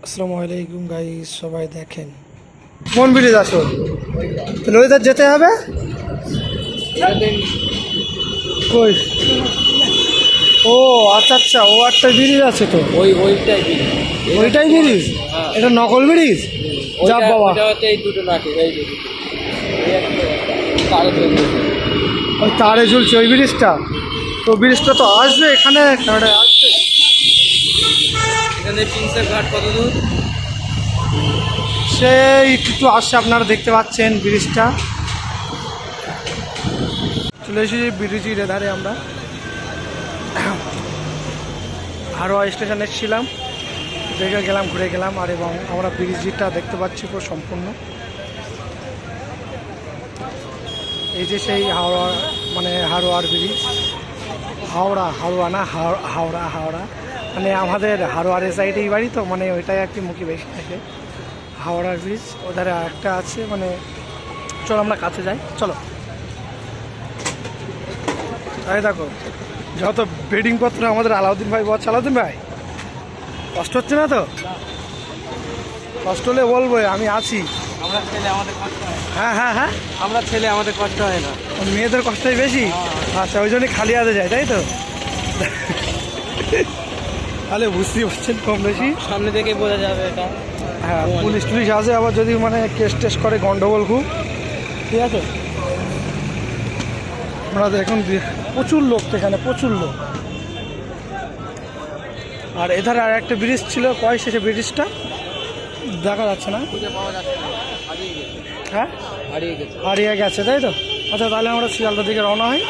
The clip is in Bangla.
আসসালামু আলাইকুম গাইস, সবাই দেখেন কোন ব্রিজ আসো তাহলে ওইধার যেতে হবে। কই? ও আচ্ছা আচ্ছা, ও একটা ব্রিজ আছে তো, ওইটাই ওইটাই ব্রিজ। এটা নকল ব্রিজ। যা বাবা, এই দুটো নাকি এই দুটো তারে ওই তারে ঝুলছে ওই ব্রিজটা। তো ব্রিজটা তো আসবে এখানে, কানাডায় আসবে। এখানে প্রিন্সেপ ঘাট কত দূর? সেই একটু আসছে, আপনারা দেখতে পাচ্ছেন ব্রিজটা। চলে এসেছি ব্রিজের ধারে আমরা। হারোয়া স্টেশনে ছিলাম, দেখে গেলাম, ঘুরে গেলাম। আর এবং আমরা ব্রিজটা দেখতে পাচ্ছি পুরো সম্পূর্ণ। এই যে সেই হাওড়া, মানে হারোয়ার ব্রিজ। হাওড়া না, হাওড়া মানে আমাদের হারোয়ার সাইডেই বাড়ি তো, মানে ওইটাই আর কি মুখে বেশি থাকে। হাওড়ার ব্রিজ ওধারে একটা আছে, মানে চলো আমরা কাছে যাই, চলো। তাই দেখো যত বেডিংপত্র আমাদের আলাউদ্দিন ভাই বলছে। আলাউদ্দিন ভাই কষ্ট হচ্ছে না তো? কষ্ট হলে বলবো, আমি আছি। আমরা ছেলে আমাদের কষ্ট হয়, হ্যাঁ হ্যাঁ হ্যাঁ, আমরা ছেলে আমাদের কষ্ট হয় না। মেয়েদের কষ্টই বেশি। আচ্ছা, ওই জন্যই খালি হাতে যায়, তাই তো? তাহলে বুঝতেই পারছেন কম বেশি। সামনে থেকে বোঝা যাবে এটা। হ্যাঁ, পুলিশ টুলিশ আসে আবার, যদি মানে কেস টেস করে গন্ডগোল খুব। ঠিক আছে, আমরা এখন প্রচুর লোক তো এখানে, প্রচুর লোক। আর এধারে আর একটা ব্রিজ ছিল, কয় শেষে ব্রিজটা দেখা যাচ্ছে না। খুঁজে পাওয়া যাচ্ছে না, হারিয়ে গেছে। হ্যাঁ, হারিয়ে গেছে। হারিয়ে গেছে, তাই তো? আচ্ছা, তাহলে আমরা শিয়ালদার দিকে রওনা হই।